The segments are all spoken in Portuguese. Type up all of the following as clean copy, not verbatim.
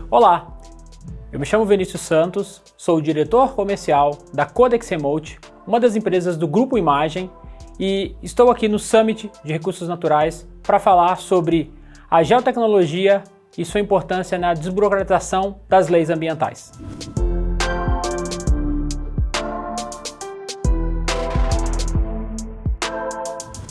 Olá, eu me chamo Vinícius Santos, sou o diretor comercial da Codex Remote, uma das empresas do Grupo Imagem, e estou aqui no Summit de Recursos Naturais para falar sobre a geotecnologia e sua importância na desburocratização das leis ambientais.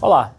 Olá,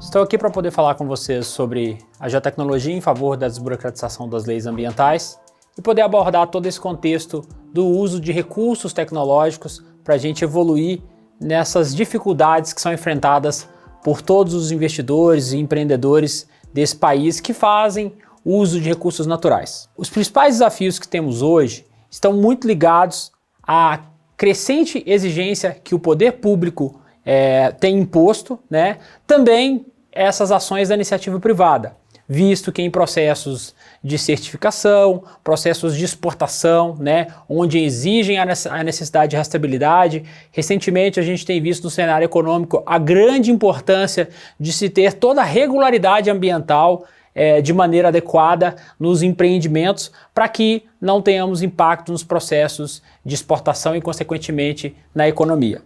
estou aqui para poder falar com vocês sobre a geotecnologia em favor da desburocratização das leis ambientais e poder abordar todo esse contexto do uso de recursos tecnológicos para a gente evoluir nessas dificuldades que são enfrentadas por todos os investidores e empreendedores desse país que fazem uso de recursos naturais. Os principais desafios que temos hoje estão muito ligados à crescente exigência que o poder público tem imposto, né? Também essas ações da iniciativa privada, visto que em processos de certificação, processos de exportação, né, onde exigem a necessidade de rastreabilidade. Recentemente a gente tem visto no cenário econômico a grande importância de se ter toda a regularidade ambiental de maneira adequada nos empreendimentos para que não tenhamos impacto nos processos de exportação e consequentemente na economia.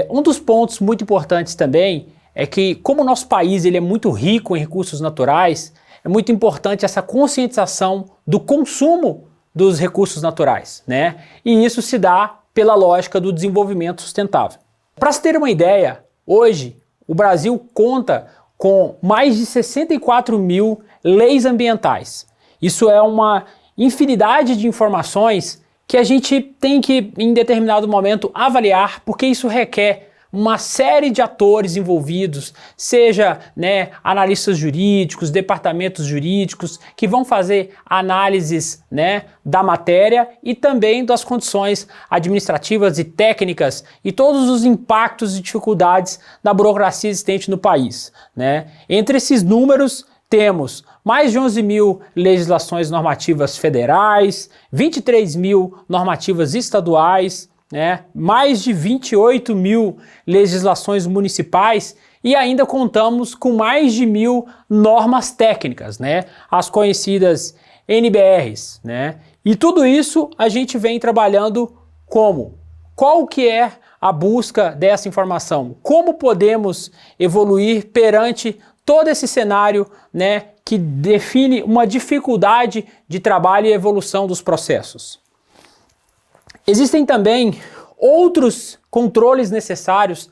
Um dos pontos muito importantes também é que, como o nosso país ele é muito rico em recursos naturais, é muito importante essa conscientização do consumo dos recursos naturais, né? E isso se dá pela lógica do desenvolvimento sustentável. Para se ter uma ideia, hoje o Brasil conta com mais de 64 mil leis ambientais. Isso é uma infinidade de informações que a gente tem que, em determinado momento, avaliar, porque isso requer uma série de atores envolvidos, seja, né, analistas jurídicos, departamentos jurídicos, que vão fazer análises, né, da matéria e também das condições administrativas e técnicas e todos os impactos e dificuldades da burocracia existente no país, né? Entre esses números, temos mais de 11 mil legislações normativas federais, 23 mil normativas estaduais, né, mais de 28 mil legislações municipais e ainda contamos com mais de 1.000 normas técnicas, né, as conhecidas NBRs, né, e tudo isso a gente vem trabalhando como? Qual que é a busca dessa informação? Como podemos evoluir perante todo esse cenário, né, que define uma dificuldade de trabalho e evolução dos processos? Existem também outros controles necessários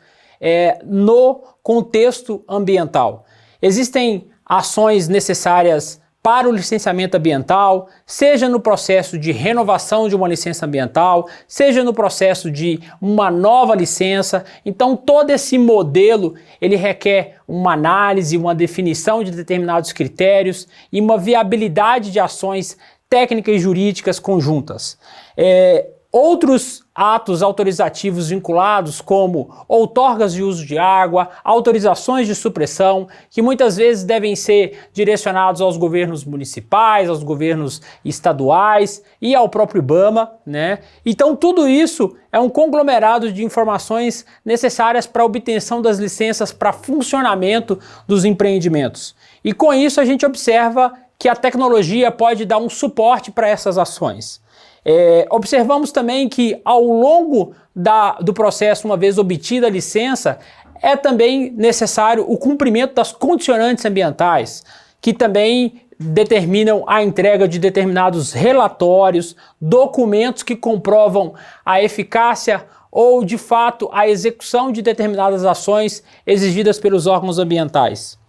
no contexto ambiental. Existem ações necessárias para o licenciamento ambiental, seja no processo de renovação de uma licença ambiental, seja no processo de uma nova licença. Então todo esse modelo ele requer uma análise, uma definição de determinados critérios e uma viabilidade de ações técnicas e jurídicas conjuntas. Outros atos autorizativos vinculados, como outorgas de uso de água, autorizações de supressão, que muitas vezes devem ser direcionados aos governos municipais, aos governos estaduais e ao próprio IBAMA, né? Então tudo isso é um conglomerado de informações necessárias para a obtenção das licenças para funcionamento dos empreendimentos. E com isso a gente observa que a tecnologia pode dar um suporte para essas ações. Observamos também que ao longo do processo, uma vez obtida a licença, é também necessário o cumprimento das condicionantes ambientais, que também determinam a entrega de determinados relatórios, documentos que comprovam a eficácia ou, de fato, a execução de determinadas ações exigidas pelos órgãos ambientais.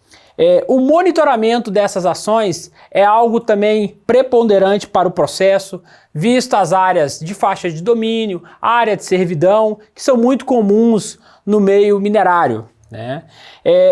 O monitoramento dessas ações é algo também preponderante para o processo, visto as áreas de faixa de domínio, área de servidão, que são muito comuns no meio minerário, né?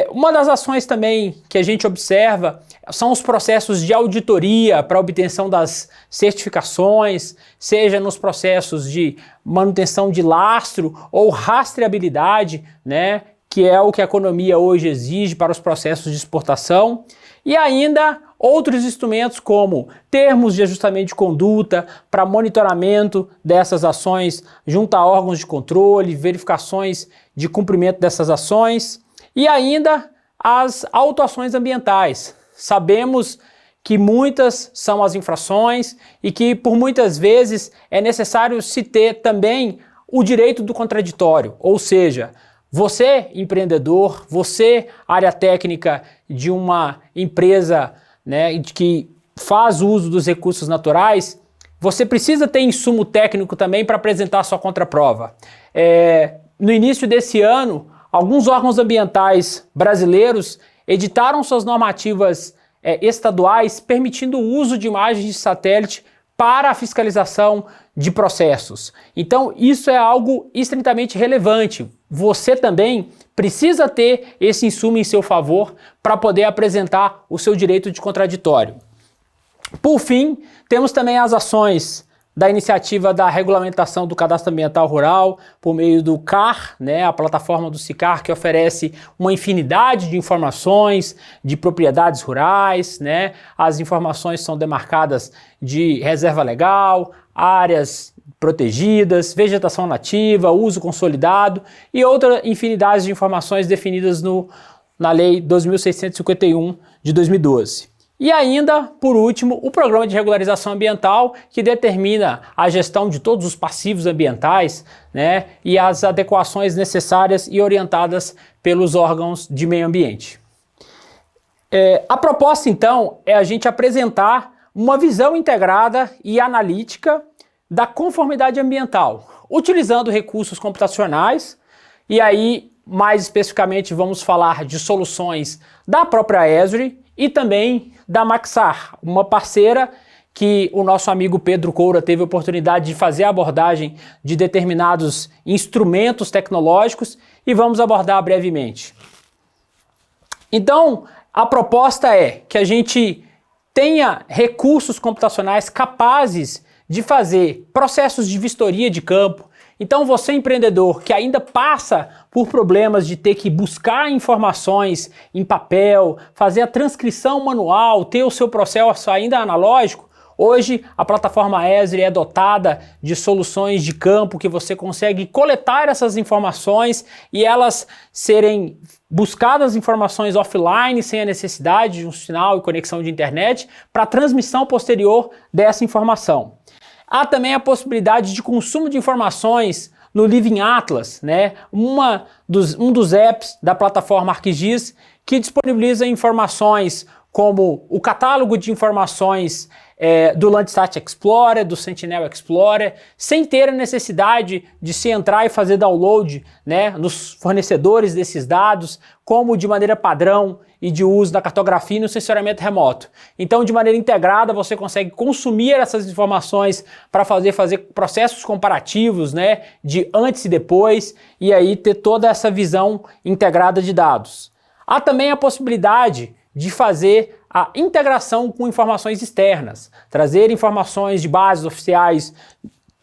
Uma das ações também que a gente observa são os processos de auditoria para obtenção das certificações, seja nos processos de manutenção de lastro ou rastreabilidade, né? Que é o que a economia hoje exige para os processos de exportação, e ainda outros instrumentos como termos de ajustamento de conduta para monitoramento dessas ações junto a órgãos de controle, verificações de cumprimento dessas ações e ainda as autuações ambientais. Sabemos que muitas são as infrações e que por muitas vezes é necessário se ter também o direito do contraditório, ou seja, você empreendedor, você área técnica de uma empresa, né, que faz uso dos recursos naturais, você precisa ter insumo técnico também para apresentar sua contraprova. No início desse ano, alguns órgãos ambientais brasileiros editaram suas normativas estaduais permitindo o uso de imagens de satélite para a fiscalização de processos. Então, isso é algo estritamente relevante. Você também precisa ter esse insumo em seu favor para poder apresentar o seu direito de contraditório. Por fim, temos também as ações da iniciativa da regulamentação do cadastro ambiental rural por meio do CAR, né, a plataforma do SICAR, que oferece uma infinidade de informações de propriedades rurais, né, as informações são demarcadas de reserva legal, áreas protegidas, vegetação nativa, uso consolidado e outra infinidade de informações definidas na Lei 2.651 de 2012. E ainda, por último, o Programa de Regularização Ambiental, que determina a gestão de todos os passivos ambientais, né, e as adequações necessárias e orientadas pelos órgãos de meio ambiente. A proposta, então, é a gente apresentar uma visão integrada e analítica da conformidade ambiental, utilizando recursos computacionais, e aí, mais especificamente, vamos falar de soluções da própria Esri e também da Maxar, uma parceira que o nosso amigo Pedro Coura teve a oportunidade de fazer a abordagem de determinados instrumentos tecnológicos e vamos abordar brevemente. Então, a proposta é que a gente tenha recursos computacionais capazes de fazer processos de vistoria de campo. Então você empreendedor que ainda passa por problemas de ter que buscar informações em papel, fazer a transcrição manual, ter o seu processo ainda analógico, hoje a plataforma Esri é dotada de soluções de campo que você consegue coletar essas informações e elas serem buscadas informações offline sem a necessidade de um sinal e conexão de internet para transmissão posterior dessa informação. Há também a possibilidade de consumo de informações no Living Atlas, né? Um dos apps da plataforma ArcGIS que disponibiliza informações como o catálogo de informações do Landsat Explorer, do Sentinel Explorer, sem ter a necessidade de se entrar e fazer download, né, nos fornecedores desses dados, como de maneira padrão e de uso da cartografia e no sensoriamento remoto. Então, de maneira integrada, você consegue consumir essas informações para fazer processos comparativos, né, de antes e depois, e aí ter toda essa visão integrada de dados. Há também a possibilidade de fazer a integração com informações externas, trazer informações de bases oficiais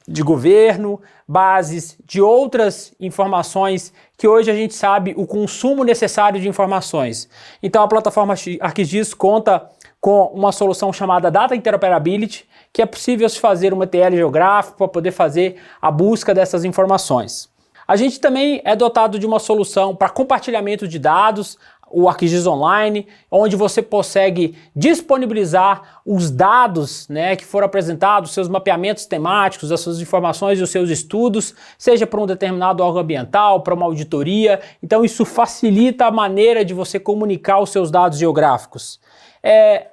de governo, bases de outras informações que hoje a gente sabe o consumo necessário de informações. Então a plataforma ArcGIS conta com uma solução chamada Data Interoperability, que é possível se fazer um ETL geográfico para poder fazer a busca dessas informações. A gente também é dotado de uma solução para compartilhamento de dados, o ArcGIS Online, onde você consegue disponibilizar os dados, né, que foram apresentados, seus mapeamentos temáticos, as suas informações e os seus estudos, seja para um determinado órgão ambiental, para uma auditoria. Então isso facilita a maneira de você comunicar os seus dados geográficos.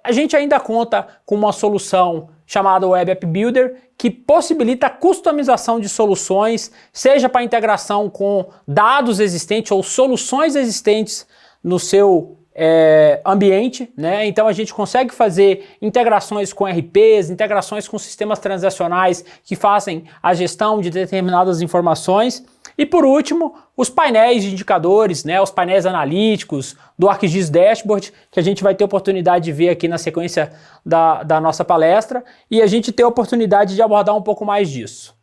A gente ainda conta com uma solução chamada Web App Builder, que possibilita a customização de soluções, seja para integração com dados existentes ou soluções existentes no seu ambiente, né? Então a gente consegue fazer integrações com RPs, integrações com sistemas transacionais que fazem a gestão de determinadas informações. E por último, os painéis de indicadores, né? Os painéis analíticos do ArcGIS Dashboard, que a gente vai ter oportunidade de ver aqui na sequência da nossa palestra, e a gente ter a oportunidade de abordar um pouco mais disso.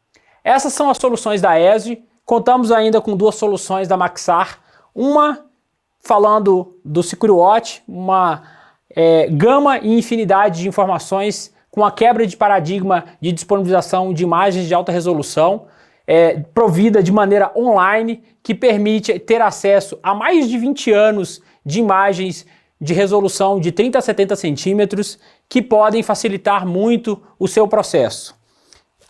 Essas são as soluções da Esri. Contamos ainda com duas soluções da Maxar, uma falando do SecureWatch, uma gama e infinidade de informações com a quebra de paradigma de disponibilização de imagens de alta resolução, provida de maneira online, que permite ter acesso a mais de 20 anos de imagens de resolução de 30 a 70 centímetros, que podem facilitar muito o seu processo.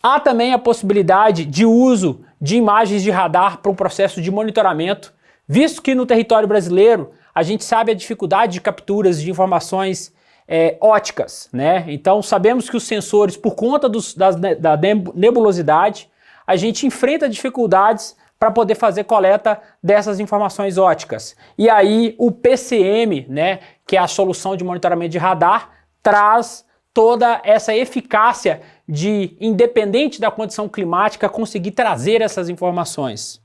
Há também a possibilidade de uso de imagens de radar para o processo de monitoramento, visto que no território brasileiro a gente sabe a dificuldade de capturas de informações óticas, né? Então sabemos que os sensores, por conta da nebulosidade, a gente enfrenta dificuldades para poder fazer coleta dessas informações óticas. E aí o PCM, né, que é a solução de monitoramento de radar, traz toda essa eficácia de, independente da condição climática, conseguir trazer essas informações.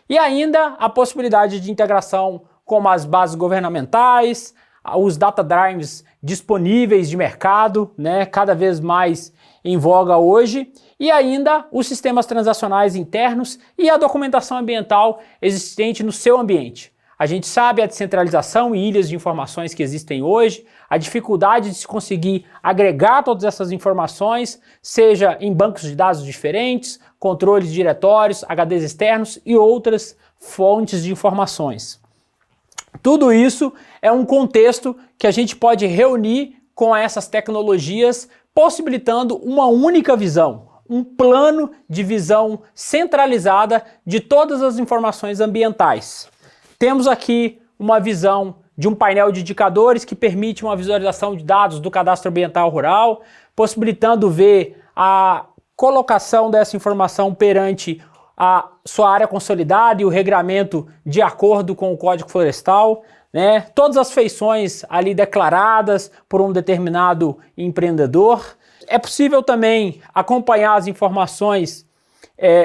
E ainda a possibilidade de integração com as bases governamentais, os data drives disponíveis de mercado, né, cada vez mais em voga hoje, e ainda os sistemas transacionais internos e a documentação ambiental existente no seu ambiente. A gente sabe a descentralização e ilhas de informações que existem hoje, a dificuldade de se conseguir agregar todas essas informações, seja em bancos de dados diferentes, controles de diretórios, HDs externos e outras fontes de informações. Tudo isso é um contexto que a gente pode reunir com essas tecnologias, possibilitando uma única visão, um plano de visão centralizada de todas as informações ambientais. Temos aqui uma visão de um painel de indicadores que permite uma visualização de dados do cadastro ambiental rural, possibilitando ver a colocação dessa informação perante a sua área consolidada e o regramento de acordo com o Código Florestal, né? Todas as feições ali declaradas por um determinado empreendedor. É possível também acompanhar as informações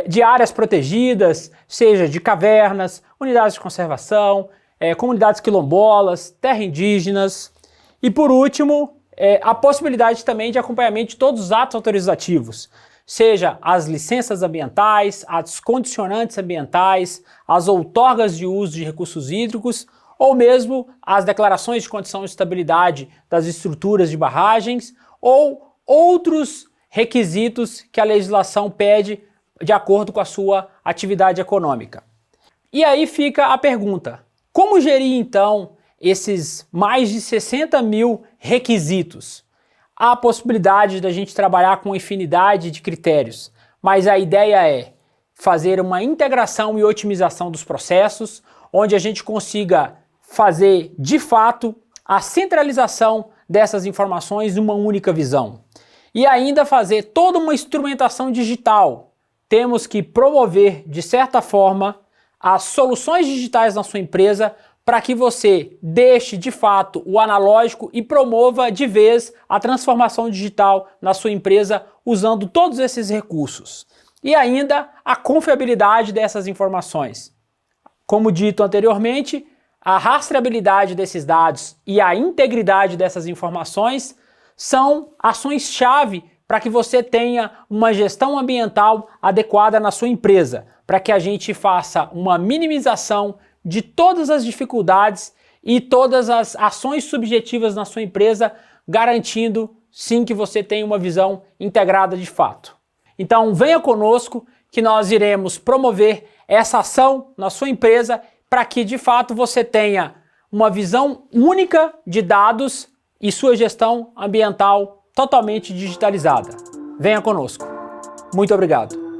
de áreas protegidas, seja de cavernas, unidades de conservação, comunidades quilombolas, terras indígenas. E por último, a possibilidade também de acompanhamento de todos os atos autorizativos, seja as licenças ambientais, as condicionantes ambientais, as outorgas de uso de recursos hídricos, ou mesmo as declarações de condição de estabilidade das estruturas de barragens, ou outros requisitos que a legislação pede de acordo com a sua atividade econômica. E aí fica a pergunta: como gerir então esses mais de 60 mil requisitos? Há a possibilidade da gente trabalhar com infinidade de critérios, mas a ideia é fazer uma integração e otimização dos processos, onde a gente consiga fazer de fato a centralização dessas informações numa única visão. E ainda fazer toda uma instrumentação digital. Temos que promover, de certa forma, as soluções digitais na sua empresa para que você deixe de fato o analógico e promova de vez a transformação digital na sua empresa usando todos esses recursos. E ainda a confiabilidade dessas informações. Como dito anteriormente, a rastreabilidade desses dados e a integridade dessas informações são ações-chave para que você tenha uma gestão ambiental adequada na sua empresa, para que a gente faça uma minimização de todas as dificuldades e todas as ações subjetivas na sua empresa, garantindo sim que você tenha uma visão integrada de fato. Então venha conosco que nós iremos promover essa ação na sua empresa para que de fato você tenha uma visão única de dados e sua gestão ambiental totalmente digitalizada. Venha conosco. Muito obrigado.